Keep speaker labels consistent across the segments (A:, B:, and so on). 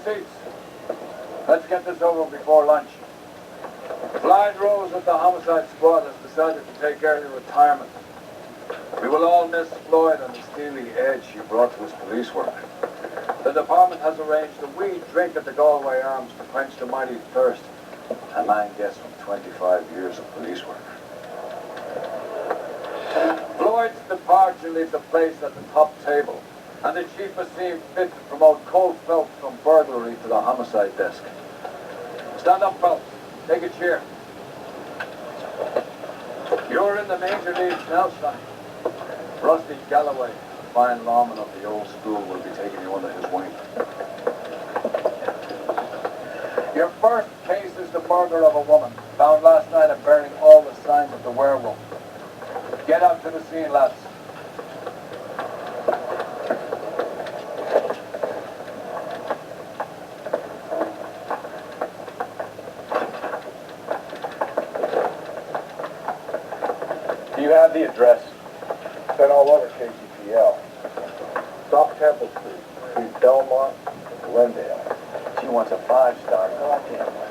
A: seats. Let's get this over before lunch. Blind Rose with the homicide squad has decided to take early retirement. We will all miss Floyd and the steely edge he brought to his police work. The department has arranged a wee drink at the Galway Arms to quench the mighty thirst a man gets from 25 years of police work. Floyd's departure leaves a place at the top table, and the chief has seen fit to promote Cole Phelps from burglary to the homicide desk. Stand up, Phelps. Take a chair. You're in the major leagues now, son. Rusty Galloway, a fine lawman of the old school, will be taking you under his wing. Your first case is the murder of a woman, found last night and bearing all the signs of the werewolf. Get out to the scene, lads.
B: Do you have the address? It's been all over KGPL. South Temple Street, between Belmont and Glendale. She wants a 5-star. Goddamn.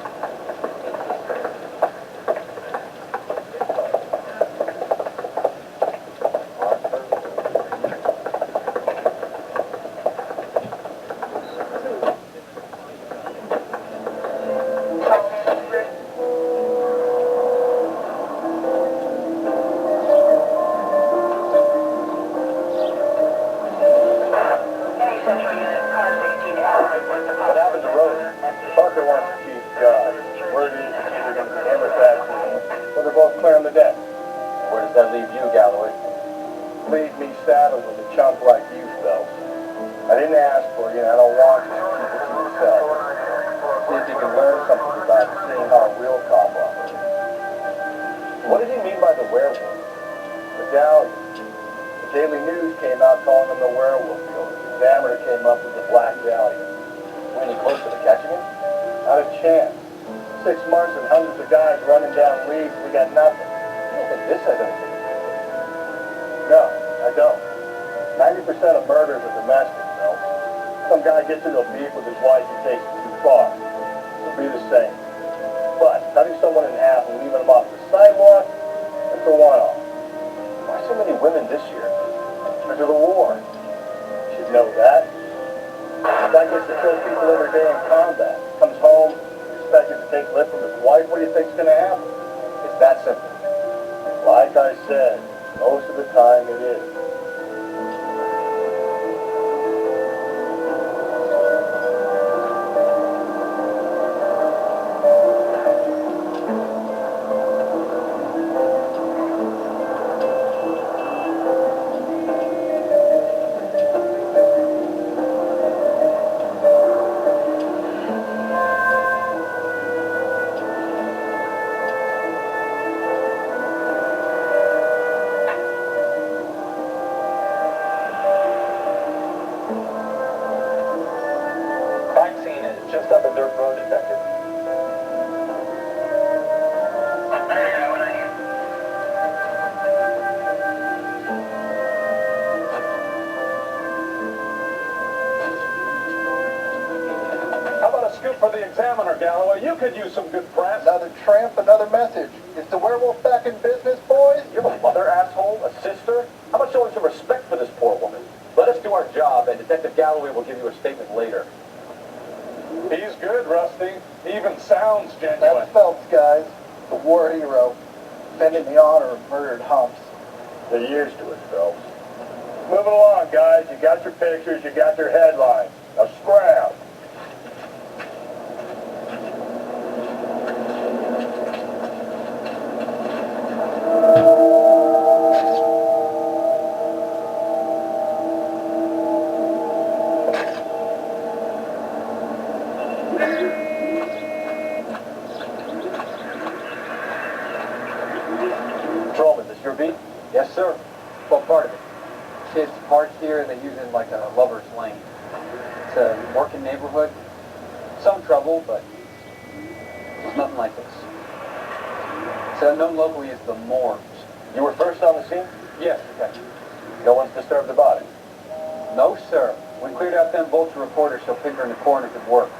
B: We cleared out them vulture reporters so Pinker and the coroner could work.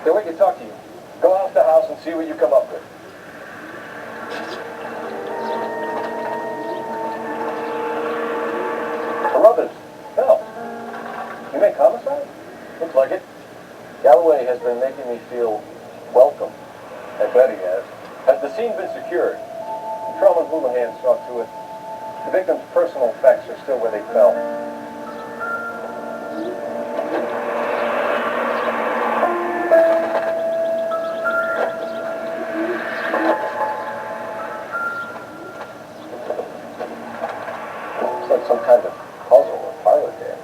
B: Then we can talk to you. Go house to house and see what you come up with. Carruthers, hell, you make Homicide? Looks like it. Galloway has been making me feel welcome. I bet he has. Has the scene been secured? Patrolman Houlihan saw to it. The victim's personal effects are still where they fell. Looks like some kind of puzzle or pilot game.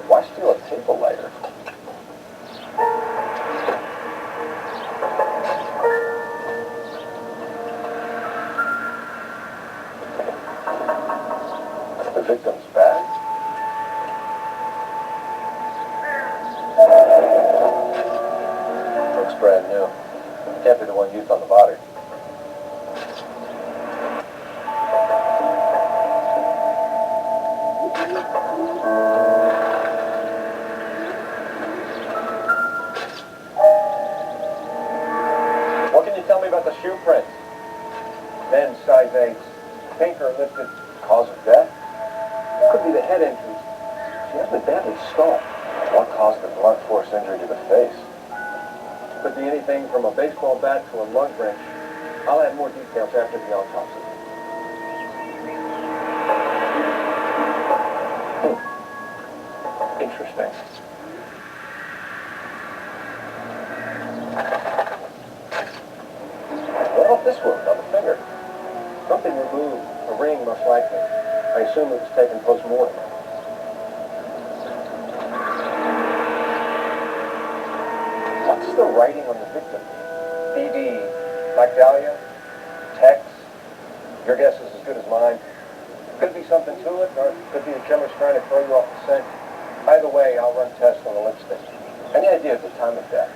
B: Why steal a table lighter? The victim's bag? Looks brand new. Can't be the one used on the body. What can you tell me about the shoe prints? Men's size 8s. Pinker listed cause of death. Could be the head injuries. She has been badly skulled. What caused the blunt force injury to the face? Could be anything from a baseball bat to a lug wrench. I'll add more details after the autopsy. Interesting. What about this wound on the finger? Something removed. A ring, most likely. I assume it was taken post-mortem. What's the writing on the victim? BD, Black Dahlia, Tex. Your guess is as good as mine. Could be something to it, or could be a chemist trying to throw you off the scent. Either way, I'll run tests on the lipstick. Any idea of the time of death?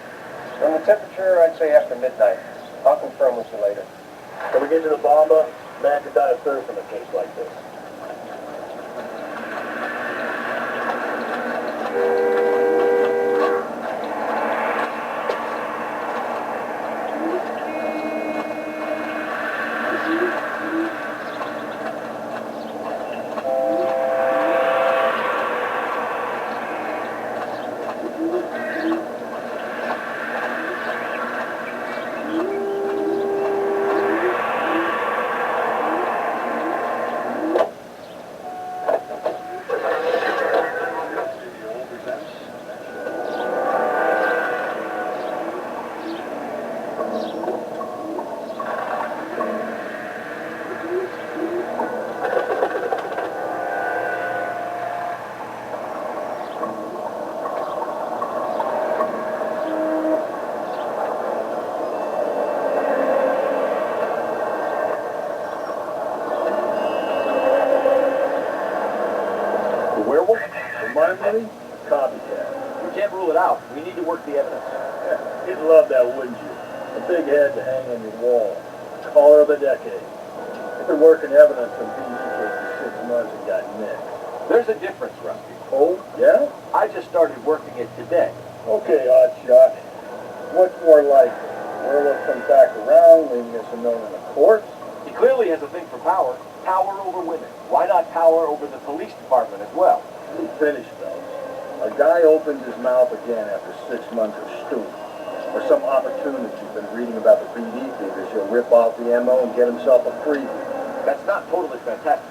B: From the temperature, I'd say after midnight. I'll confirm with you later.
C: Can we get to the bomba? Man could die of thirst in a case like this. Copycat.
D: We can't rule it out. We need to work the evidence.
C: Yeah, you'd love that, wouldn't you? A big head to hang on your wall. Caller of the decade. I've been working evidence on PE cases 6 months and got nicked.
D: There's a difference, Rusty.
C: Oh, yeah?
D: I just started working it today.
C: Okay, Oddshot. What's more likely? Werewolf comes back around, leaving us unknown in a corpse?
D: He clearly has a thing for power. Power over women. Why not power over the police department as well?
C: He finished, fellas. A guy opens his mouth again after 6 months of stewing. Or some opportunity you've been reading about the BD figures. He'll rip off the MO and get himself a freebie.
D: That's not totally fantastic.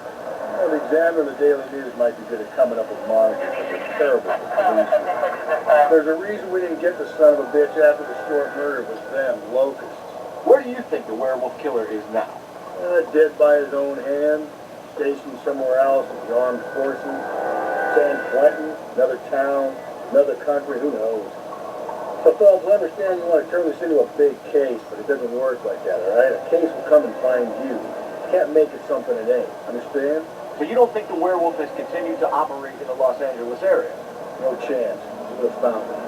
C: Well, the Examiner and the Daily News might be good at coming up with monikers, but they're terrible for police. There's a reason we didn't get the son of a bitch after the short murder was them, locusts.
D: Where do you think the werewolf killer is now?
C: Dead by his own hand, stationed somewhere else in the armed forces. San Quentin, another town, another country, who knows? So, Phelps, I understand you want to turn this into a big case, but it doesn't work like that, all right? A case will come and find you. You can't make it something it ain't. Understand?
D: So you don't think the werewolf has continued to operate in the Los Angeles area?
C: No chance. We would have found it.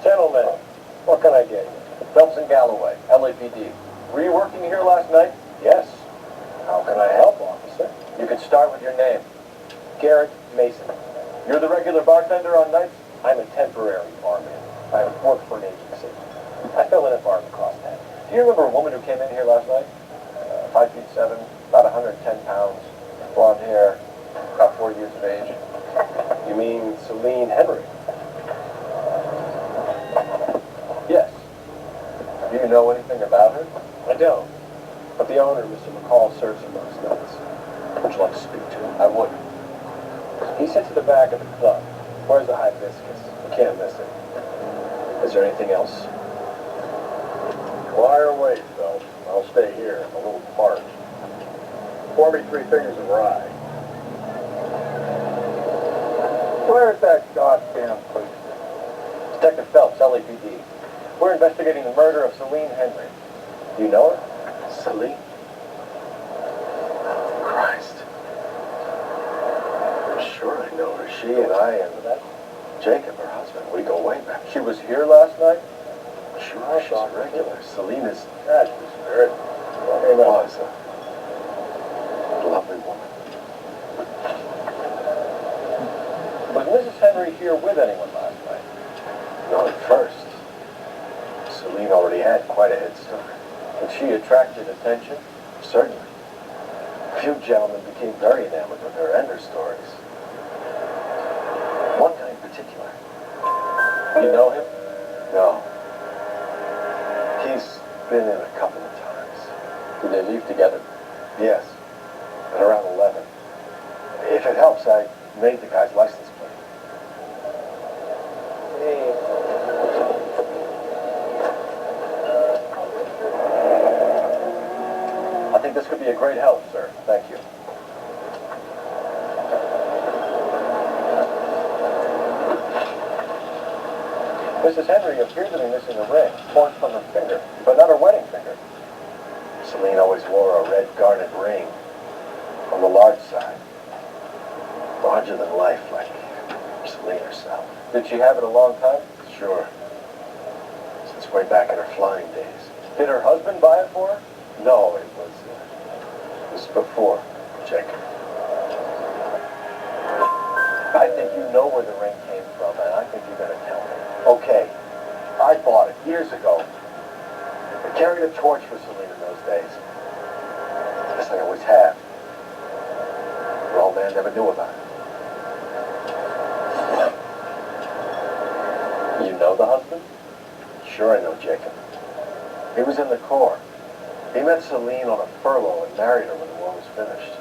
D: Gentlemen, what can I get you? Phelps and Galloway, LAPD. Were you working here last night? Yes. How can I help, officer? You could start with your name. Garrett Mason. You're the regular bartender on nights? I'm a temporary barman. I work for an agency. I fill in at bar in the crosstown. Do you remember a woman who came in here last night? 5'7", about 110 pounds, blonde hair, about 4 years of age. You mean Celine Henry? Yes. Do you know anything about her? I don't. But the owner, Mr. McCall, serves him most nights. Would you like to speak to him? I would. He sits at the back of the club. Where's the hibiscus? You can't miss it. Is there anything else?
C: Fire away, Phelps. I'll stay here. I'm a little parched. Pour me 3 fingers of rye. Where's that goddamn police?
D: Detective Phelps, LAPD. We're investigating the murder of Celine Henry. Do you know her?
B: Celine? Christ. I'm sure I know her. She and I and Jacob, her husband, we go way back.
D: She was here last night?
B: Sure, she's a regular. Celine is...
C: That's the spirit.
B: Was a lovely woman.
D: Was Mrs. Henry here with anyone last night?
B: No, at first. Celine already had quite a head start.
D: But she attracted attention?
B: Certainly. A few gentlemen became very enamored with her and her stories. One guy in particular.
D: You know him?
B: No. He's been in a couple of times.
D: Did they leave together?
B: Yes. At around 11. If it helps, I made the guy's license plate.
D: I think this could be a great help, sir. Thank you. Mrs. Henry appeared to be missing a ring, torn from her finger, but not her wedding finger.
B: Celine always wore a red garnet ring on the large side. Larger than life, like Celine herself.
D: Did she have it a long time?
B: Sure. Since way back in her flying days.
D: Did her husband buy it for her?
B: No, it was before Jacob.
D: I think you know where the ring came from, and I think you're going to tell me.
B: Okay, I bought it years ago. I carried a torch for Celine in those days. As I always have. The old man never knew about it.
D: You know the husband?
B: Sure I know Jacob. He was in the Corps. He met Celine on a furlough and married her when the war was finished.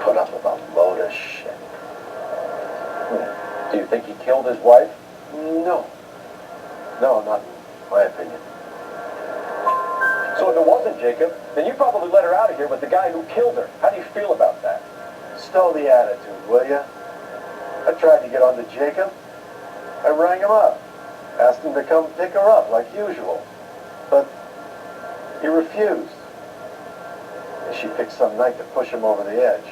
B: Put up with a load of shit.
D: Do you think he killed his wife? No. No, not in my opinion. So if it wasn't Jacob, then you probably let her out of here with the guy who killed her. How do you feel about that?
B: Stow the attitude, will ya? I tried to get onto Jacob. I rang him up. Asked him to come pick her up like usual. But he refused. And she picked some night to push him over the edge.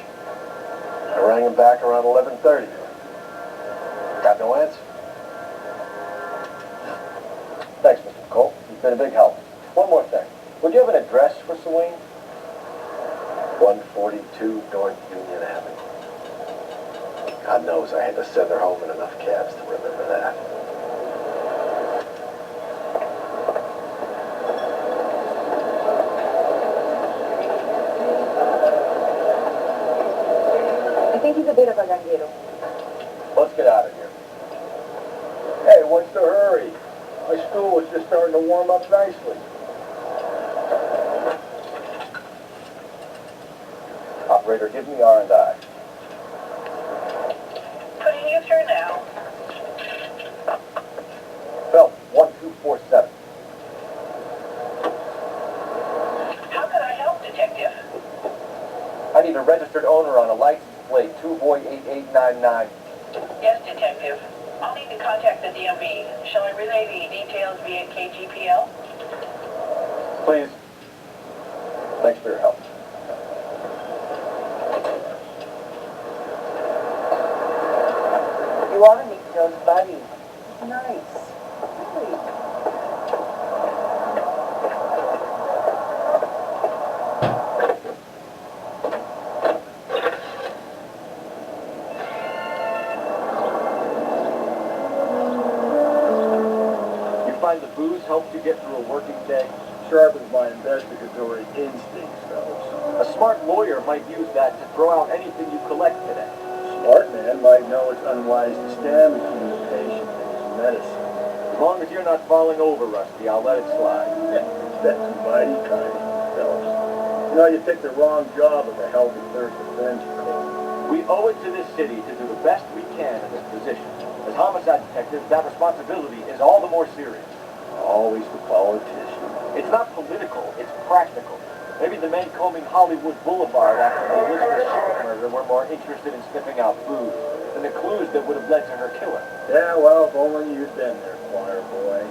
B: I rang him back around 11:30. Got no answer.
D: Thanks, Mr. Cole. You've been a big help. One more thing. Would you have an address for Saline?
B: 142 North Union Avenue. God knows I had to send her home in enough cabs to remember that.
E: I think he's a bit of a ganguero.
D: Let's get out of here.
C: Hey, what's the hurry? My stool is just starting to warm up nicely.
D: Operator, give me R&I.
F: Putting you through now.
D: Phelps, 1247.
F: How can I help, Detective?
D: I need a registered owner on a license plate, 2boy8899.
F: Yes, Detective. I'll need to contact the DMV. Shall I relay the details via KGPL?
D: Please. Thanks for your help.
E: You are Nico's buddy. Nice. Really.
D: You find the booze helps you get through a working day?
C: Sharpens my investigatory instincts, fellas.
D: A smart lawyer might use that to throw out anything you collect today.
C: Smart man might know it's unwise to stand between the patient and his medicine.
D: As long as you're not falling over, Rusty, I'll let it slide.
C: That's mighty kind of you, fellas. You know, you picked the wrong job of a healthy thirst of vengeance, Cole.
D: We owe it to this city to do the best we can in this position. As homicide detectives, that responsibility is all the more serious.
C: Always the politician.
D: It's not political, it's practical. Maybe the men combing Hollywood Boulevard after the Elizabeth Short murder were more interested in sniffing out booze than the clues that would have led to her killing.
C: Yeah, well, if only you'd been there, choir boy.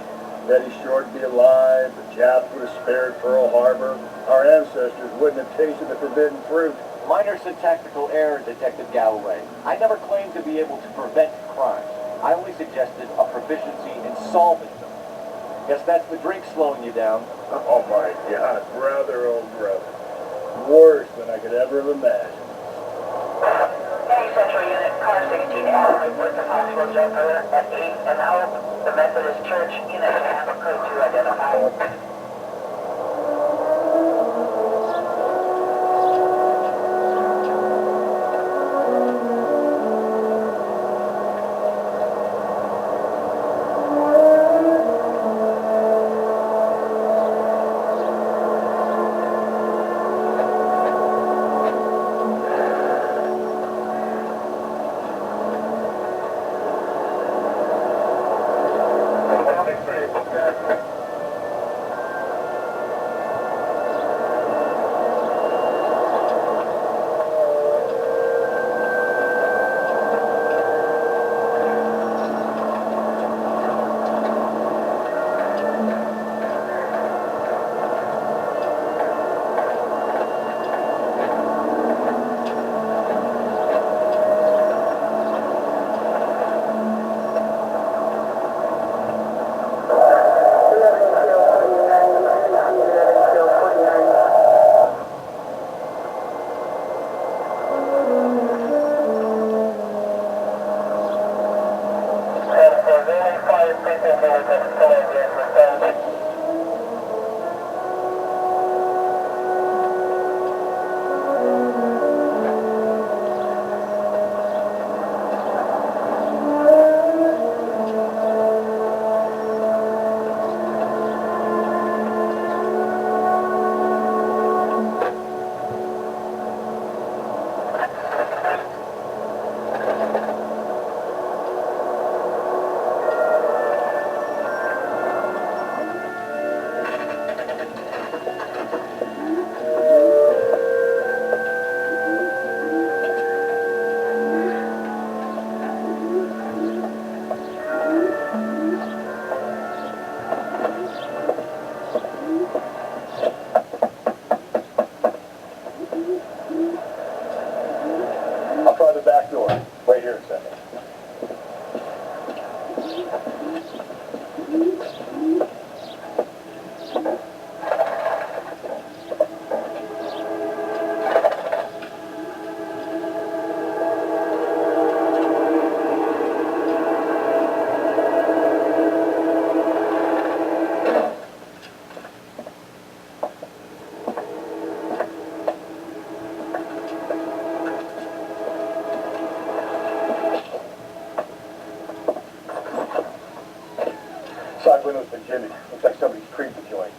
C: Betty Short would be alive, the Japs would have spared Pearl Harbor, our ancestors wouldn't have tasted the forbidden fruit.
D: Minor syntactical error, Detective Galloway. I never claimed to be able to prevent crime. I only suggested a proficiency in solving them. Guess that's the drink slowing you down.
C: Oh my God, brother, oh brother. Worse than I could ever have imagined.
F: Any Central Unit, car 16 Avenue with the possible jumper at 8 and Hope. The Methodist Church unit have a code to identify.
D: I'll try the back door. Wait here a second. Side window's been jimmied. Looks like somebody's creeped the joint.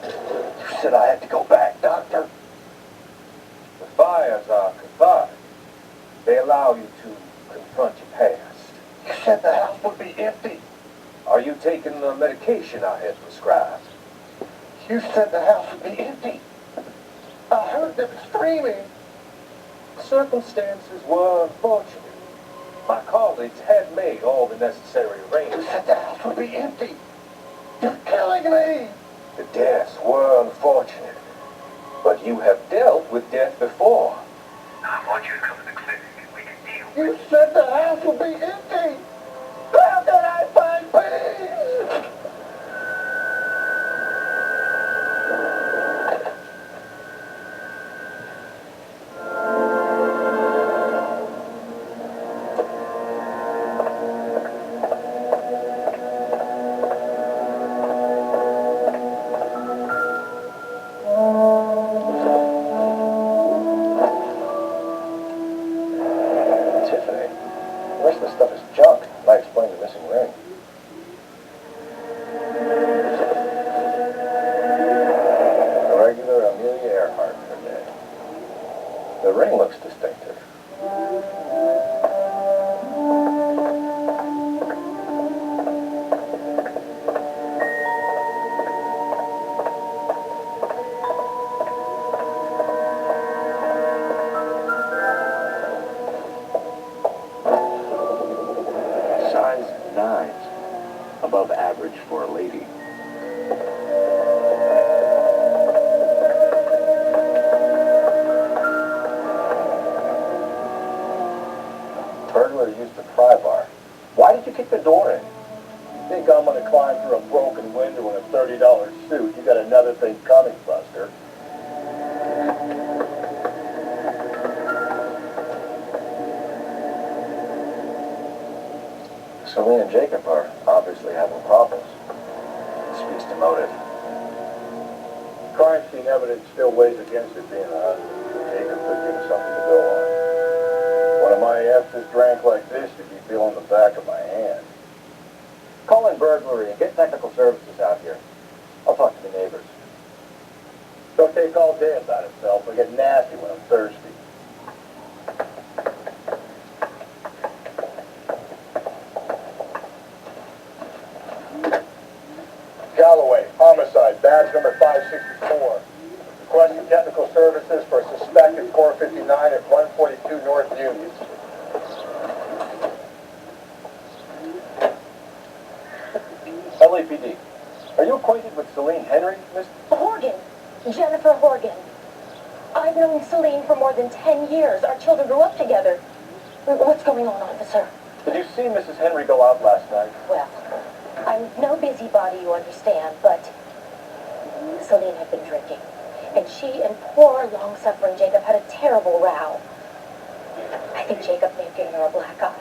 D: You said I had to go back, Doctor.
B: The fires are cathartic. They allow you to confront your past.
D: You said the house would be empty.
B: Are you taking the medication I had prescribed?
D: You said the house would be empty. I heard them screaming.
B: Circumstances were unfortunate. My colleagues had made all the necessary
D: You
B: arrangements.
D: said the house would be empty. You're killing me.
B: The deaths were unfortunate, but you have dealt with death before.
F: I want you to come to the clinic and we can deal.
D: You said the house would be empty. How can I find peace? Tiffany, the rest of the stuff is junk. Might explain the missing ring. A regular Amelia Earhart for me. The ring looks distinctive.
C: Size 9. Above average for a lady.
D: Burglar used the pry bar. Why did you kick the door in? You think I'm gonna climb through a broken window in a $30 suit? You got another thing coming, Buster. Celine and Jacob are obviously having problems. Speaks to motive. Crime scene evidence still weighs against it being a husband. Jacob could give us something to go on. One of my F's drank like this, you'd be feeling the back of my hand. Call in burglary and get technical services out here. I'll talk to the neighbors. Don't take all day about it, Phelps. I get nasty when I'm thirsty. Galloway, homicide, badge number 564. Requesting technical services for a suspected 459 at 142 North Union. LAPD. Are you acquainted with Celine Henry, Miss?
E: Horgan. Jennifer Horgan. I've known Celine for more than 10 years. Our children grew up together. What's going on, officer?
D: Did you see Mrs. Henry go out last night?
E: Well, I'm no busybody, you understand, but Celine had been drinking. And she and poor, long-suffering Jacob had a terrible row. I think Jacob may have given her a black eye.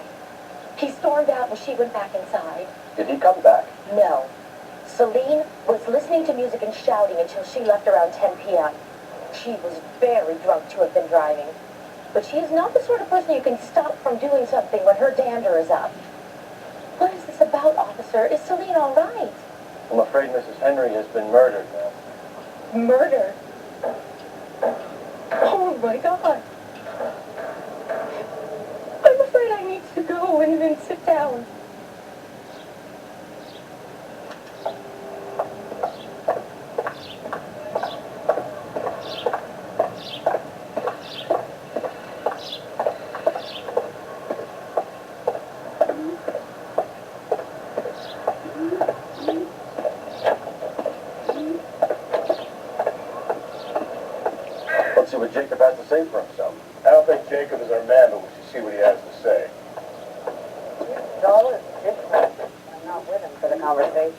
E: He stormed out and she went back inside.
D: Did he come back?
E: No. Celine was listening to music and shouting until she left around 10 p.m. She was very drunk to have been driving. But she is not the sort of person you can stop from doing something when her dander is up. What is this about, officer? Is Celine all right?
D: I'm afraid Mrs. Henry has been murdered, ma'am.
E: Murder? Oh, my God. I'm afraid I need to go and then sit down.
D: Let's see what Jacob has to say for himself.
B: I don't think Jacob is our man, but we should see what he has to say.
G: Joel is different. I'm not with him for the conversation.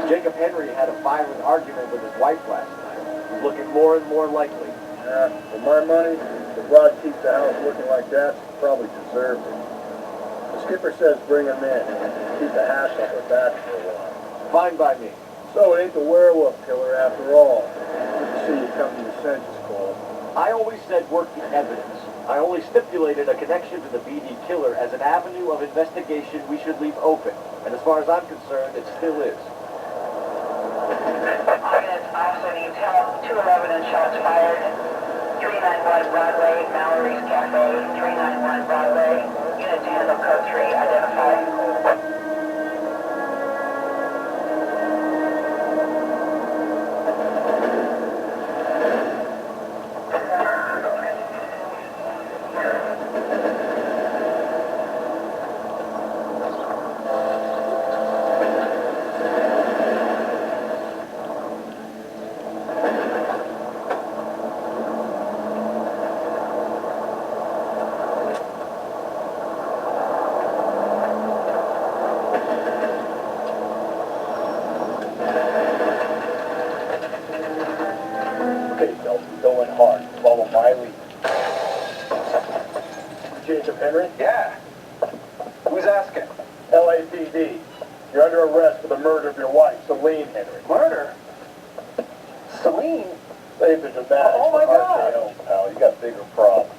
D: Jacob Henry had a violent argument with his wife last night. He's looking more and more likely.
C: Yeah, for my money, if Rod keeps the house looking like that, he probably deserved it. The skipper says bring him in. Keep the hash off our back for a while.
D: Fine by me.
C: So it ain't the werewolf killer after all. Good to see you come to your senses, Cole.
D: I always said work the evidence. I only stipulated a connection to the BD killer as an avenue of investigation we should leave open. And as far as I'm concerned, it still is.
F: Units also need help. 211 and shots fired. 391 Broadway, Mallory's Cafe. 391 Broadway. Unit to handle code 3, identified.
C: Okay, Delta, going hard. Follow my lead. Jacob Henry?
D: Yeah. Who's asking?
C: LAPD. You're under arrest for the murder of your wife, Celine Henry.
D: Murder? Celine?
C: Save the dramatics
D: Oh, my
C: for
D: God.
C: RKO, pal. You got bigger problems.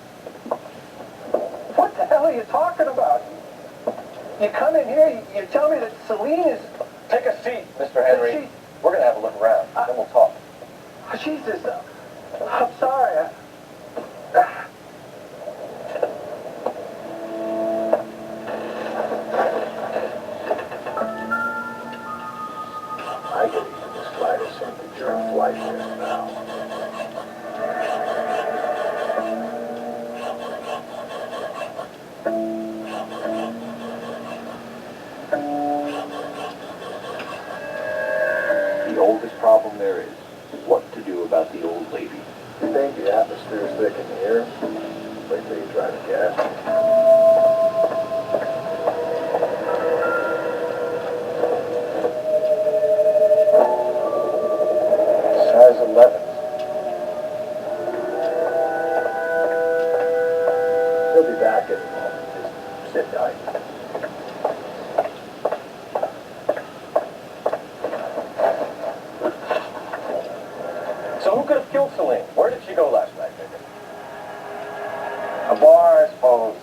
D: What the hell are you talking about? You come in here, you tell me that Celine is... Take a seat, Mr. Henry. She- We're going to have a look around, then we'll talk.
A: Jesus, I'm sorry.
C: I get even the slightest hint that you're a flight risk now.
D: The oldest problem there is what to do about the old lady.
C: You think the atmosphere's thick in here? Wait till you try to guess. Size 11. He'll be back in a moment. Just sit tight.
D: So who could have killed Celine? Where did she go last night, Jacob?
B: A bar, I suppose.